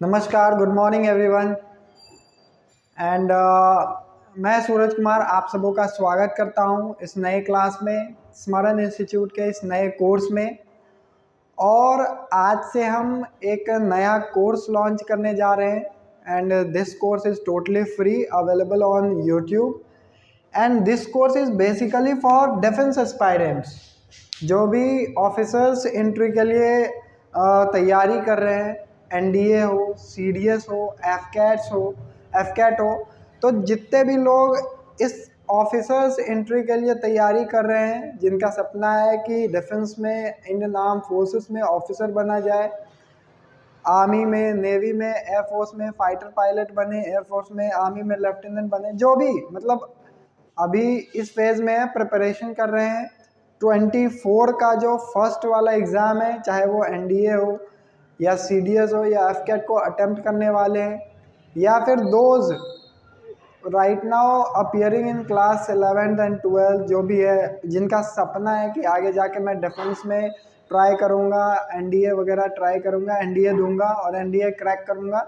नमस्कार, good morning everyone. And मैं सूरज कुमार आप सबों का स्वागत करता हूं इस नए क्लास में, स्मरण इंस्टीट्यूट के इस नए कोर्स में। और आज से हम एक नया कोर्स लॉन्च करने जा रहे हैं and this course is totally free, available on YouTube. And this course is basically for defence aspirants, जो भी ऑफिसर्स एंट्री के लिए तैयारी कर रहे हैं, एनडीए हो, सीडीएस हो, एफकैट हो, तो जितने भी लोग इस ऑफिसर्स एंट्री के लिए तैयारी कर रहे हैं, जिनका सपना है कि डिफेंस में, इंडियन आर्म फोर्सेस में ऑफिसर बना जाए, आर्मी में, नेवी में, एयरफोर्स में फाइटर पायलट बने, एयरफोर्स में, आर्मी में लेफ्टिनेंट बने, जो भी मतलब अभी इस फेज़ में प्रिपरेशन कर रहे हैं। 24 का जो फर्स्ट वाला एग्ज़ाम है, चाहे वो एनडीए हो या सीडीएस हो या एफकैट को अटेम्प्ट करने वाले हैं, या फिर those right now appearing in class 11th and 12th, जो भी है, जिनका सपना है कि आगे जाके मैं डिफेंस में ट्राई करूँगा, एनडीए वगैरह ट्राई करूँगा, एनडीए दूंगा और एनडीए क्रैक करूँगा,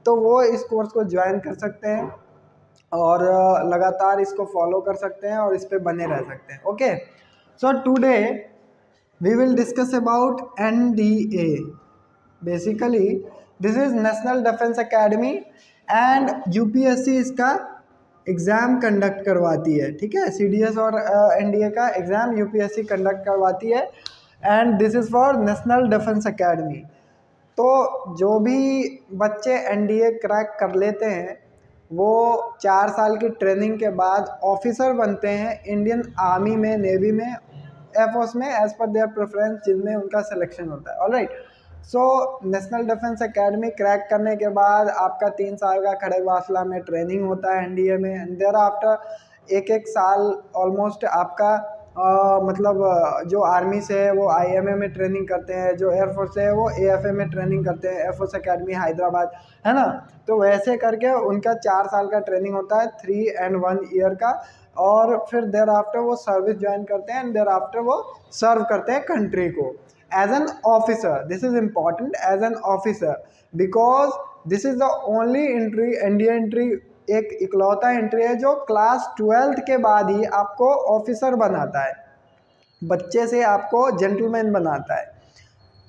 तो वो इस कोर्स को ज्वाइन कर सकते हैं और लगातार इसको फॉलो कर सकते हैं और इस पे बने रह सकते हैं। Okay, so today we will discuss about NDA. Basically this is National Defence Academy and UPSC इसका एग्ज़ाम कंडक्ट करवाती है। ठीक है, सीडीएस और एनडीए का एग्ज़ाम यूपीएससी कंडक्ट करवाती है and this is for national Defence academy. तो जो भी बच्चे एनडीए क्रैक कर लेते हैं, वो 4 साल की ट्रेनिंग के बाद ऑफिसर बनते हैं इंडियन आर्मी में, नेवी में, एयरफोर्स में, एज पर देयर प्रेफरेंस, जिनमें उनका सिलेक्शन होता है। Alright, so national Defence academy crack करने के बाद आपका 3 साल का खड़गवासला में ट्रेनिंग होता है एनडीए में, एंड देयर आफ्टर एक साल ऑलमोस्ट आपका जो आर्मी से है वो आईएमए में ट्रेनिंग करते हैं, जो एयरफोर्स से है वो एएफए में ट्रेनिंग करते हैं, एयरफोर्स एकेडमी हैदराबाद, है ना। तो वैसे करके उनका 4 साल का ट्रेनिंग होता है, 3 and 1 ईयर का, और फिर देयर आफ्टर वो सर्विस ज्वाइन करते हैं एंड देयर आफ्टर वो सर्व करते हैं कंट्री को as an officer. This is important, as an officer, because this is the only entry, India entry, एक इकलौता एंट्री है जो क्लास 12th के बाद ही आपको ऑफिसर बनाता है, बच्चे से आपको जेंटलमैन बनाता है।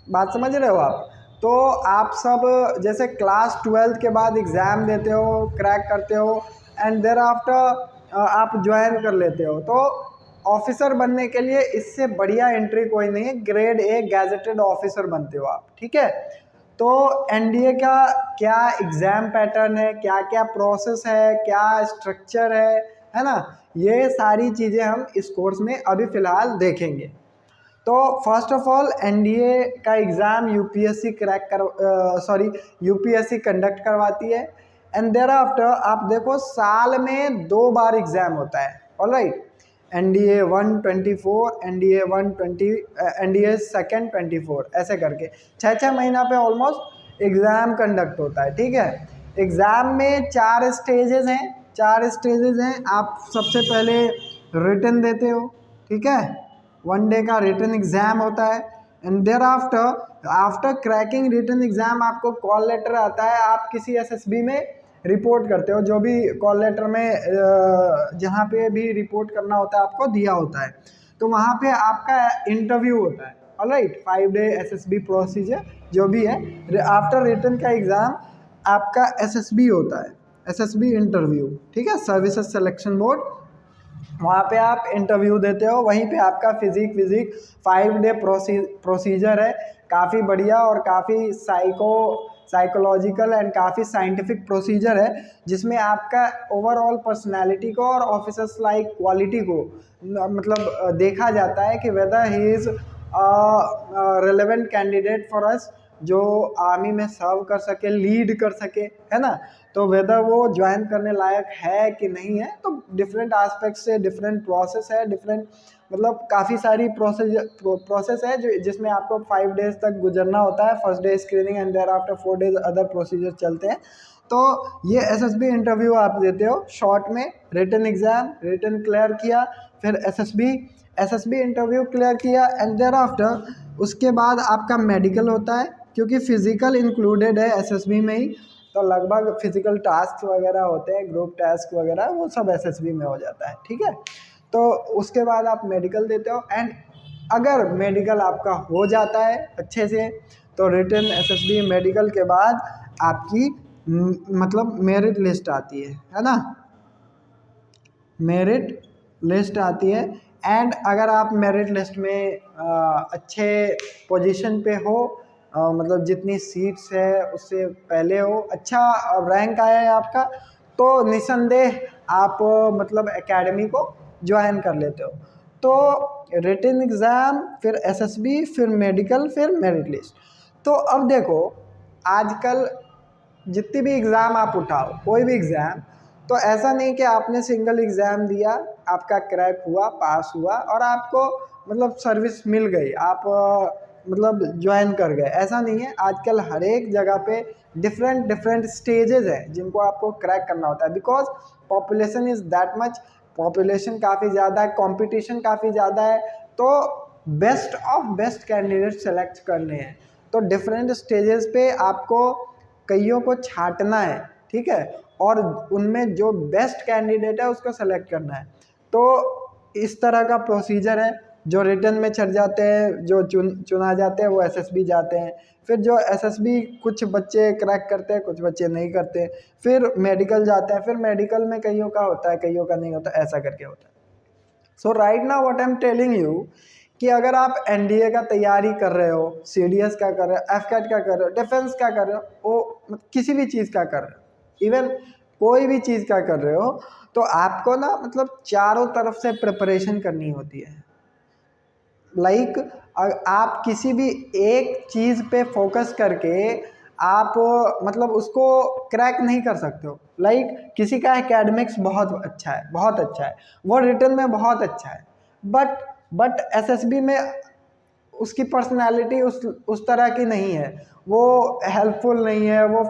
बात समझ रहे हो आप? तो आप सब जैसे क्लास 12th के बाद एग्ज़ाम देते हो, क्रैक करते हो एंड देयर आफ्टर आप ज्वाइन कर लेते हो, तो ऑफिसर बनने के लिए इससे बढ़िया एंट्री कोई नहीं है। ग्रेड ए गैजेटेड ऑफिसर बनते हो आप। ठीक है, तो एनडीए का क्या एग्ज़ाम पैटर्न है, क्या क्या प्रोसेस है, क्या स्ट्रक्चर है ना, ये सारी चीज़ें हम इस कोर्स में अभी फ़िलहाल देखेंगे। तो फर्स्ट ऑफ ऑल एनडीए का एग्ज़ाम यूपीएससी कंडक्ट करवाती है एंड देयर आफ्टर आप देखो साल में 2 बार एग्ज़ाम होता है। Alright, NDA 124, NDA 120, NDA second 24, ऐसे करके 6 महीना पे ऑलमोस्ट एग्ज़ाम कंडक्ट होता है। ठीक है, एग्ज़ाम में 4 स्टेजेस हैं। आप सबसे पहले रिटन देते हो, ठीक है, 1 डे का रिटन एग्ज़ाम होता है and there after cracking written exam आपको कॉल लेटर आता है, आप किसी एसएसबी में रिपोर्ट करते हो, जो भी कॉल लेटर में जहाँ पे भी रिपोर्ट करना होता है आपको दिया होता है, तो वहाँ पे आपका इंटरव्यू होता है। ऑलराइट, 5 डे एसएसबी प्रोसीजर जो भी है, आफ्टर रिटन का एग्ज़ाम आपका एसएसबी होता है, एसएसबी इंटरव्यू। ठीक है, सर्विसेज सिलेक्शन बोर्ड, वहाँ पे आप इंटरव्यू देते हो, वहीं पे आपका फिजिक 5 डे प्रोसीजर है, काफ़ी बढ़िया और काफ़ी साइकोलॉजिकल एंड काफ़ी साइंटिफिक प्रोसीजर है, जिसमें आपका ओवरऑल पर्सनालिटी को और ऑफिसर्स लाइक क्वालिटी को मतलब देखा जाता है कि weather he is relevant candidate for us, जो आर्मी में सर्व कर सके, लीड कर सके, है ना, तो वेदर वो ज्वाइन करने लायक है कि नहीं है। तो डिफरेंट एस्पेक्ट से डिफरेंट प्रोसेस है, डिफरेंट मतलब काफ़ी सारी प्रोसेस है जो जिसमें आपको 5 डेज तक गुजरना होता है। First day screening and there after 4 days other procedure चलते हैं। तो ये एसएसबी इंटरव्यू आप देते हो शॉर्ट में, रिटन एग्ज़ाम, रिटन क्लियर किया, फिर एसएसबी इंटरव्यू क्लियर किया एंड देयर आफ्टर उसके बाद आपका मेडिकल होता है। क्योंकि फिज़िकल इंक्लूडेड है एसएसबी में ही, तो लगभग फिज़िकल टास्क वगैरह होते हैं, ग्रुप टास्क वगैरह, वो सब एसएसबी में हो जाता है। ठीक है, तो उसके बाद आप मेडिकल देते हो, एंड अगर मेडिकल आपका हो जाता है अच्छे से तो रिटन एसएसबी मेडिकल के बाद आपकी मतलब मेरिट लिस्ट आती है ना, मेरिट लिस्ट आती है। एंड अगर आप मेरिट लिस्ट में अच्छे पोजीशन पे हो, मतलब जितनी सीट्स है उससे पहले हो, अच्छा रैंक आया है आपका, तो निसंदेह आप मतलब एकेडमी को ज्वाइन कर लेते हो। तो रिटन एग्ज़ाम, फिर एसएसबी, फिर मेडिकल, फिर मेरिट लिस्ट। तो अब देखो, आजकल जितनी भी एग्ज़ाम आप उठाओ, कोई भी एग्ज़ाम, तो ऐसा नहीं कि आपने सिंगल एग्ज़ाम दिया, आपका क्रैक हुआ, पास हुआ और आपको मतलब सर्विस मिल गई, आप मतलब ज्वाइन कर गए, ऐसा नहीं है। आजकल हर एक जगह पे डिफरेंट डिफरेंट स्टेजेस हैं जिनको आपको क्रैक करना होता है, because population is that much, population काफ़ी ज़्यादा है, कंपटीशन काफ़ी ज़्यादा है, तो best of best candidate select करने हैं। तो डिफरेंट स्टेजेस पे आपको कईयों को छांटना है, ठीक है, और उनमें जो बेस्ट कैंडिडेट है उसको सेलेक्ट करना है। तो इस तरह का प्रोसीजर है। जो रिटन में चढ़ जाते हैं, जो चुना जाते हैं, वो एसएसबी जाते हैं। फिर जो एसएसबी कुछ बच्चे क्रैक करते हैं, कुछ बच्चे नहीं करते, फिर मेडिकल जाते हैं, फिर मेडिकल में कईयों का होता है, कईयों का नहीं होता, ऐसा करके होता है। So right now what I am telling you कि अगर आप एनडीए का तैयारी कर रहे हो, सीडीएस का कर रहे हो, एफकेट का कर रहे हो, डिफेंस का कर रहे हो, वो किसी भी चीज़ का कर रहे हो, इवन कोई भी चीज़ का कर रहे हो, तो आपको ना मतलब चारों तरफ से प्रिपरेशन करनी होती है। लाइक आप किसी भी एक चीज़ पे फोकस करके आप मतलब उसको क्रैक नहीं कर सकते हो। लाइक किसी का एकेडमिक्स बहुत अच्छा है, बहुत अच्छा है, वो रिटन में बहुत अच्छा है, बट एसएसबी में उसकी पर्सनालिटी उस तरह की नहीं है, वो हेल्पफुल नहीं है, वो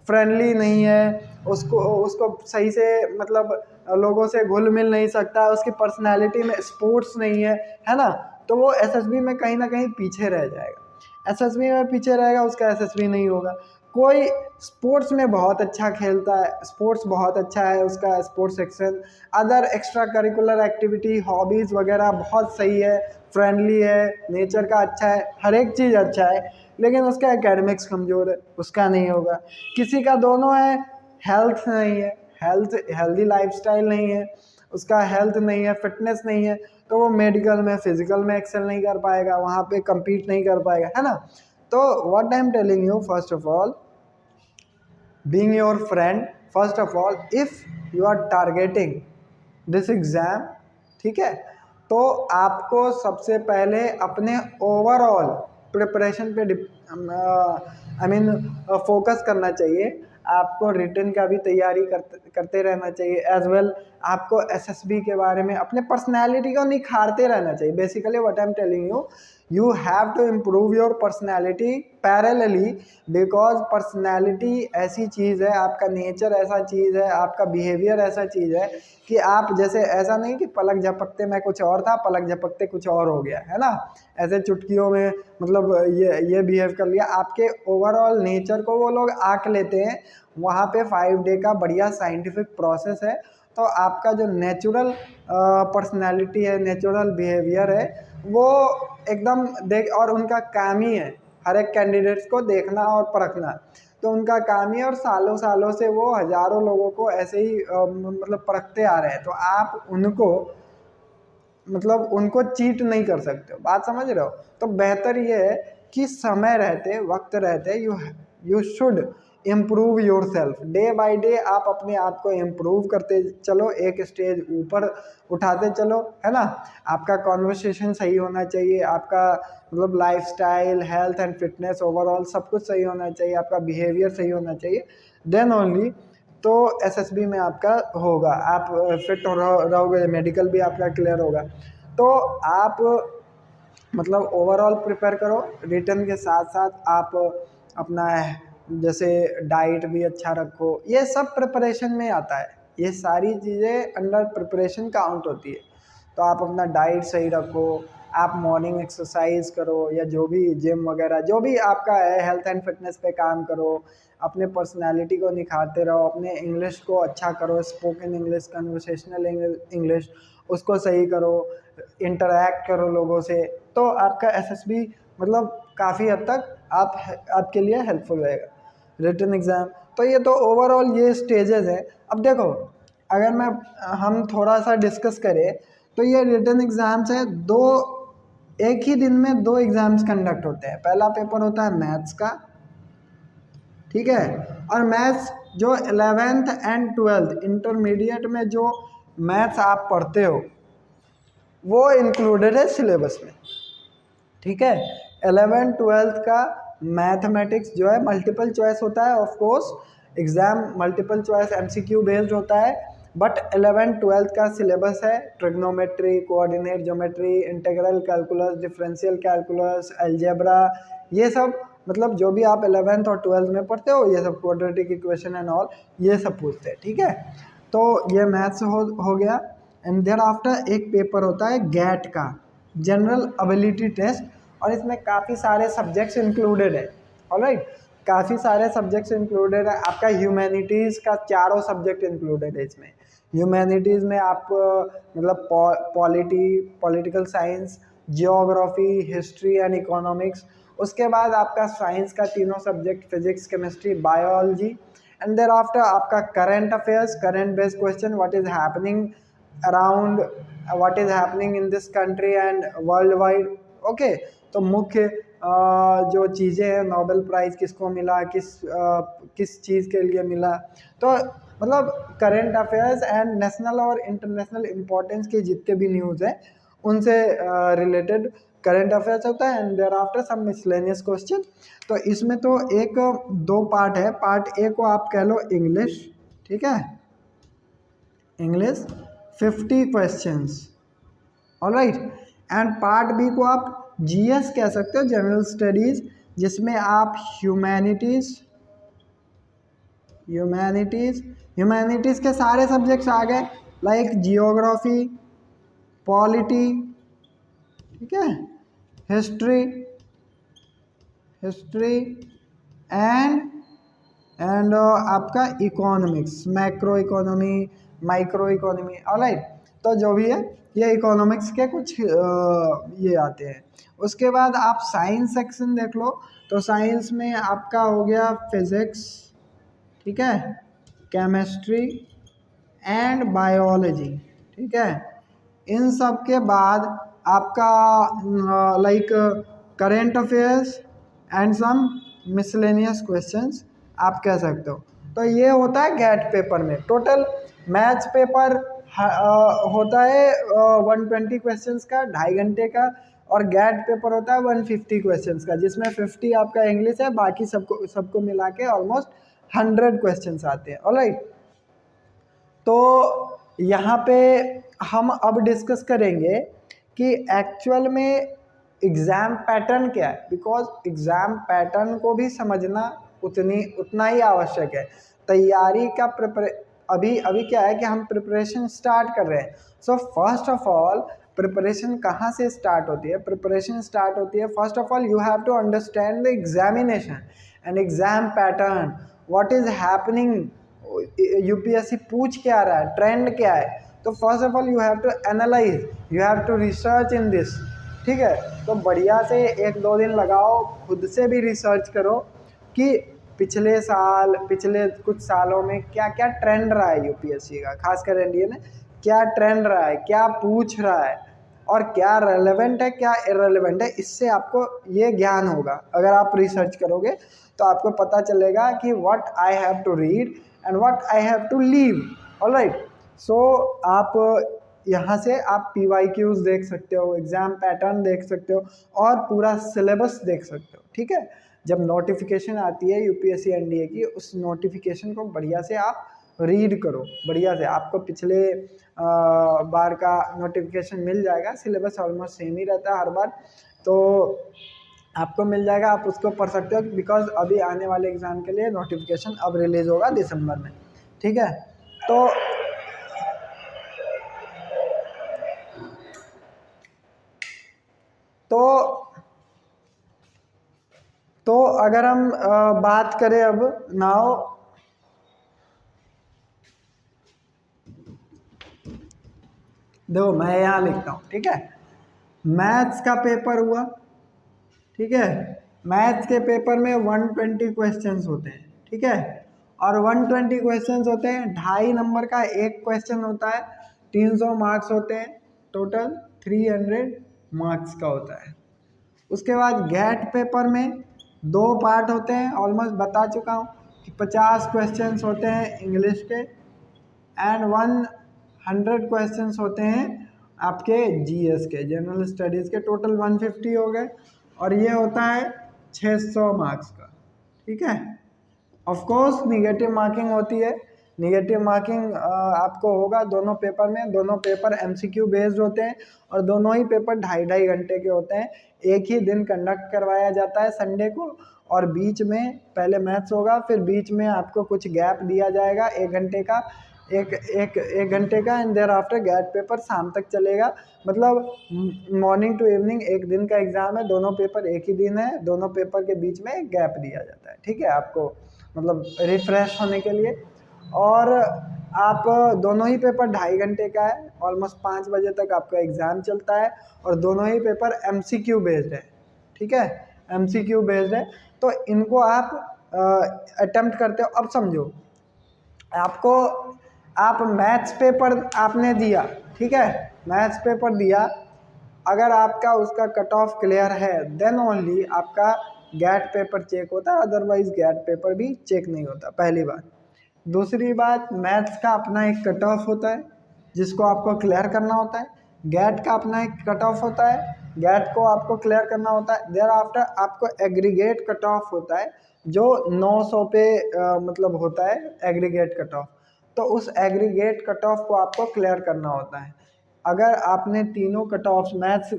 फ्रेंडली नहीं है, उसको सही से मतलब लोगों से घुल मिल नहीं सकता, उसकी पर्सनालिटी में स्पोर्ट्स नहीं है ना, तो वो एसएसबी में कहीं ना कहीं पीछे रह जाएगा। एसएसबी में पीछे रहेगा, उसका एसएसबी नहीं होगा। कोई स्पोर्ट्स में बहुत अच्छा खेलता है, स्पोर्ट्स बहुत अच्छा है उसका, sports section, other extra curricular activity, hobbies वगैरह बहुत सही है, फ्रेंडली है, नेचर का अच्छा है, हर एक चीज़ अच्छा है, लेकिन उसका एकेडमिक्स कमज़ोर है, उसका नहीं होगा। किसी का दोनों है, हेल्थ नहीं है, हेल्दी लाइफस्टाइल नहीं है, उसका हेल्थ नहीं है, फिटनेस नहीं है, तो वो मेडिकल में, फिजिकल में एक्सेल नहीं कर पाएगा, वहाँ पे compete नहीं कर पाएगा, है ना। तो what I am telling you, first of all being your friend, first of all if you are targeting this exam, ठीक है, तो आपको सबसे पहले अपने ओवरऑल प्रिपरेशन पे फोकस करना चाहिए। आपको रिटन का भी तैयारी करते रहना चाहिए, एज वेल आपको एसएसबी के बारे में अपने पर्सनैलिटी को निखारते रहना चाहिए। Basically what I am telling you, you have to improve your personality parallelly, because personality ऐसी चीज़ है, आपका नेचर ऐसा चीज़ है, आपका बिहेवियर ऐसा चीज़ है कि आप जैसे, ऐसा नहीं कि पलक झपकते मैं कुछ और था, पलक झपकते कुछ और हो गया, है ना, ऐसे चुटकियों में मतलब ये बिहेव कर लिया। आपके ओवरऑल नेचर को वो लोग आंक लेते हैं। वहाँ पे 5 डे का बढ़िया साइंटिफिक प्रोसेस है। तो आपका जो नेचुरल पर्सनैलिटी है, नेचुरल बिहेवियर है, वो एकदम देख, और उनका काम ही है हर एक कैंडिडेट्स को देखना और परखना, तो उनका काम ही है, और सालों सालों से वो हज़ारों लोगों को ऐसे ही मतलब परखते आ रहे हैं। तो आप उनको मतलब उनको चीट नहीं कर सकते हो, बात समझ रहे हो। तो बेहतर ये है कि समय रहते, वक्त रहते, you should improve your self day by day. आप अपने आप को इम्प्रूव करते चलो, एक स्टेज ऊपर उठाते चलो, है ना। आपका कॉन्वर्सेशन सही होना चाहिए, आपका मतलब lifestyle, health and fitness, overall सब कुछ सही होना चाहिए, आपका बिहेवियर सही होना चाहिए, देन ओनली तो एसएसबी में आपका होगा, आप फिट रहोगे, मेडिकल भी आपका क्लियर होगा। तो आप मतलब ओवरऑल प्रिपेयर करो, रिटन के साथ साथ आप अपना जैसे डाइट भी अच्छा रखो, ये सब प्रिपरेशन में आता है, ये सारी चीज़ें अंडर प्रिपरेशन काउंट होती है। तो आप अपना डाइट सही रखो, आप मॉर्निंग एक्सरसाइज करो या जो भी जिम वगैरह जो भी आपका है हेल्थ एंड फिटनेस पे काम करो, अपने पर्सनालिटी को निखारते रहो, अपने इंग्लिश को अच्छा करो, स्पोकन इंग्लिश, कन्वर्सेशनल इंग्लिश उसको सही करो, इंटरैक्ट करो लोगों से, तो आपका एसएसबी मतलब काफ़ी हद तक आपके लिए हेल्पफुल रहेगा। रिटन एग्ज़ाम, तो ये तो ओवरऑल ये स्टेजेस है। अब देखो अगर हम थोड़ा सा डिस्कस करें तो ये रिटन एग्ज़ाम्स है, दो एक ही दिन में दो एग्ज़ाम्स कंडक्ट होते हैं। पहला पेपर होता है मैथ्स का, ठीक है, और मैथ्स जो 11th एंड 12th इंटरमीडिएट में जो मैथ्स आप पढ़ते हो वो इंक्लूडेड है सिलेबस में, ठीक है। 11th-12th का मैथमेटिक्स जो है मल्टीपल चॉइस होता है, of course exam multiple choice MCQ based होता है, बट 11th-12th का सिलेबस है trigonometry, coordinate geometry, integral calculus, differential calculus, algebra, ये सब मतलब जो भी आप 11th और 12th में पढ़ते हो ये सब क्वाड्रेटिक इक्वेशन एंड ऑल ये सब पूछते हैं, ठीक है। तो ये मैथ्स हो गया। एंड देयर आफ्टर एक पेपर होता है गैट का, जनरल एबिलिटी टेस्ट, और इसमें काफ़ी सारे सब्जेक्ट्स इंक्लूडेड है। ऑलराइट, काफ़ी सारे सब्जेक्ट्स इंक्लूडेड है। आपका ह्यूमैनिटीज़ का चारों सब्जेक्ट इंक्लूडेड है इसमें। ह्यूमैनिटीज़ में आप मतलब political science, geography, history and economics, उसके बाद आपका साइंस का तीनों subject physics, chemistry, biology, and there after आपका current affairs, current based question, what is happening around, what is happening in this country and world wide, okay. तो मुख्य जो चीज़ें हैं, नोबेल प्राइज़ किसको मिला, किस चीज़ के लिए मिला, तो मतलब करंट अफेयर्स एंड नेशनल और इंटरनेशनल इम्पोर्टेंस के जितने भी न्यूज़ हैं उनसे रिलेटेड करंट अफेयर्स होता है। And there after some miscellaneous question. तो इसमें तो एक दो पार्ट है। पार्ट ए को आप कह लो इंग्लिश, ठीक है, English 50 questions, alright. And part B को आप जीएस कह सकते हो, जनरल स्टडीज, जिसमें आप ह्यूमैनिटीज के सारे सब्जेक्ट्स आ गए, लाइक जियोग्राफी, पॉलिटी, ठीक है, हिस्ट्री एंड आपका economics, macro economy, micro economy, alright. तो जो भी है ये इकोनॉमिक्स के कुछ ये आते हैं। उसके बाद आप साइंस सेक्शन देख लो, तो साइंस में आपका हो गया फिजिक्स, ठीक है, केमिस्ट्री एंड बायोलॉजी, ठीक है। इन सब के बाद आपका like current affairs and some miscellaneous questions आप कह सकते हो। तो ये होता है गैट पेपर में। टोटल मैथ्स पेपर होता है 120 क्वेश्चंस का, 2.5 घंटे का, और गैट पेपर होता है 150 क्वेश्चंस का, जिसमें 50 आपका इंग्लिश है, बाकी सबको मिला के ऑलमोस्ट 100 क्वेश्चंस आते हैं, ऑलराइट। तो यहाँ पे हम अब डिस्कस करेंगे कि एक्चुअल में एग्ज़ाम पैटर्न क्या है, बिकॉज एग्ज़ाम पैटर्न को भी समझना उतना ही आवश्यक है। तैयारी का अभी क्या है कि हम प्रिपरेशन स्टार्ट कर रहे हैं। So first of all preparation कहाँ से स्टार्ट होती है? प्रिपरेशन स्टार्ट होती है first of all you have to understand the examination and exam pattern, what is happening, UPSC पूछ क्या रहा है, ट्रेंड क्या है। तो first of all you have to analyze, you have to research in this, ठीक है। तो बढ़िया से 1-2 दिन लगाओ, खुद से भी रिसर्च करो कि पिछले कुछ सालों में क्या क्या ट्रेंड रहा है यूपीएससी का, खासकर एनडीए में क्या ट्रेंड रहा है, क्या पूछ रहा है, और क्या रेलेवेंट है, क्या इररेलेवेंट है। इससे आपको ये ज्ञान होगा। अगर आप रिसर्च करोगे तो आपको पता चलेगा कि what I have to read and what I have to leave, alright. So आप यहाँ से आप PYQs देख सकते हो, एग्ज़ाम पैटर्न देख सकते हो, और पूरा सिलेबस देख सकते हो, ठीक है। जब नोटिफिकेशन आती है यूपीएससी एनडीए की, उस नोटिफिकेशन को बढ़िया से आप रीड करो, बढ़िया से आपको पिछले बार का नोटिफिकेशन मिल जाएगा। सिलेबस ऑलमोस्ट सेम ही रहता है हर बार, तो आपको मिल जाएगा, आप उसको पढ़ सकते हो, बिकॉज अभी आने वाले एग्ज़ाम के लिए नोटिफिकेशन अब रिलीज़ होगा दिसंबर में, ठीक है। तो तो अगर हम बात करें अब नाउ, देखो मैं यहाँ लिखता हूँ, ठीक है। मैथ्स का पेपर हुआ, ठीक है। मैथ्स के पेपर में 120 क्वेश्चंस होते हैं, ठीक है। और 120 क्वेश्चंस होते हैं, 2.5 नंबर का एक क्वेश्चन होता है, 300 मार्क्स होते हैं, टोटल 300 मार्क्स का होता है। उसके बाद गैट पेपर में 2 पार्ट होते हैं, ऑलमोस्ट बता चुका हूँ कि 50 क्वेश्चंस होते हैं इंग्लिश के एंड 100 क्वेश्चंस होते हैं आपके जीएस के, जनरल स्टडीज़ के। टोटल 150 हो गए और ये होता है 600 मार्क्स का, ठीक है। ऑफ कोर्स निगेटिव मार्किंग होती है, निगेटिव मार्किंग आपको होगा दोनों पेपर में। दोनों पेपर एमसीक्यू बेस्ड होते हैं और दोनों ही पेपर 2.5 घंटे के होते हैं। एक ही दिन कंडक्ट करवाया जाता है संडे को, और बीच में पहले मैथ्स होगा, फिर बीच में आपको कुछ गैप दिया जाएगा 1 घंटे का, एक घंटे का, and there after GAT paper शाम तक चलेगा। मतलब मॉर्निंग टू इवनिंग एक दिन का एग्ज़ाम है, दोनों पेपर एक ही दिन है, दोनों पेपर के बीच में एक गैप दिया जाता है, ठीक है, आपको मतलब रिफ्रेश होने के लिए। और आप दोनों ही पेपर 2.5 घंटे का है, ऑलमोस्ट 5 बजे तक आपका एग्ज़ाम चलता है, और दोनों ही पेपर एमसीक्यू बेस्ड है, ठीक है, एमसीक्यू बेस्ड है। तो इनको आप अटेम्प्ट करते हो। अब समझो, आपको आप मैथ्स पेपर आपने दिया, ठीक है, मैथ्स पेपर दिया, अगर आपका उसका कट ऑफ क्लियर है देन ओनली आपका गैट पेपर चेक होता है, अदरवाइज गैट पेपर भी चेक नहीं होता, पहली बात। दूसरी बात, मैथ्स का अपना एक कट ऑफ होता है जिसको आपको क्लियर करना होता है, गैट का अपना एक कट ऑफ होता है, गैट को आपको क्लियर करना होता है। देयर आफ्टर आपको एग्रीगेट कट ऑफ होता है जो 900 पे मतलब होता है एग्रीगेट कट ऑफ। तो उस एग्रीगेट कट ऑफ को आपको क्लियर करना होता है। अगर आपने तीनों cut off, maths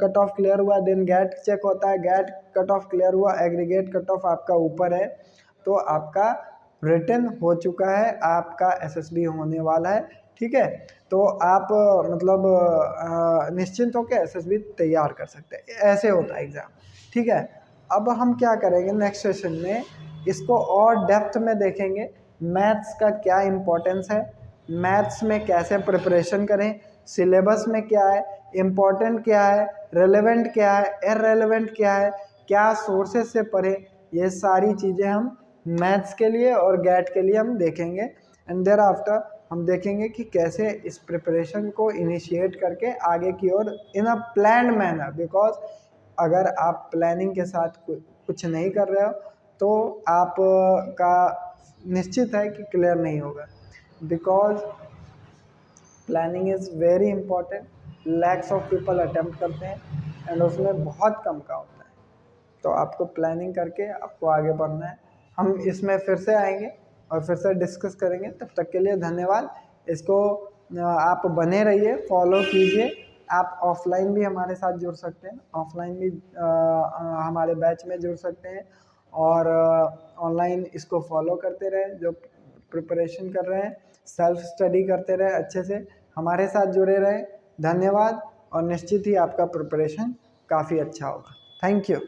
cut off clear हुआ देन गैट चेक होता है, गैट कट ऑफ क्लियर हुआ, एग्रीगेट कट ऑफ आपका ऊपर है, तो आपका रिटन हो चुका है, आपका एसएसबी होने वाला है, ठीक है। तो आप मतलब निश्चिंत होकर एसएसबी तैयार कर सकते हैं। ऐसे होता है एग्ज़ाम, ठीक है। अब हम क्या करेंगे नेक्स्ट सेशन में, इसको और डेप्थ में देखेंगे, मैथ्स का क्या इम्पोर्टेंस है, मैथ्स में कैसे प्रिपरेशन करें, सिलेबस में क्या है, इम्पोर्टेंट क्या है, रेलेवेंट क्या है, इररेलेवेंट क्या है, क्या सोर्सेस से पढ़ें, ये सारी चीज़ें हम मैथ्स के लिए और गैट के लिए हम देखेंगे। एंड देयर आफ्टर हम देखेंगे कि कैसे इस प्रिपरेशन को इनिशिएट करके आगे की ओर इन अ प्लान्ड मैनर, बिकॉज अगर आप प्लानिंग के साथ कुछ नहीं कर रहे हो तो आप का निश्चित है कि क्लियर नहीं होगा, because planning is very important. Lakhs of people attempt करते हैं एंड उसमें बहुत कम का होता है, तो आपको प्लानिंग करके आपको आगे बढ़ना है। हम इसमें फिर से आएंगे और फिर से डिस्कस करेंगे। तब तक के लिए धन्यवाद। इसको आप बने रहिए, फॉलो कीजिए। आप ऑफलाइन भी हमारे साथ जुड़ सकते हैं, ऑफलाइन भी हमारे बैच में जुड़ सकते हैं, और ऑनलाइन इसको फॉलो करते रहे, जो प्रिपरेशन कर रहे हैं सेल्फ स्टडी करते रहे, अच्छे से हमारे साथ जुड़े रहे। धन्यवाद, और निश्चित ही आपका प्रिपरेशन काफ़ी अच्छा होगा। Thank you.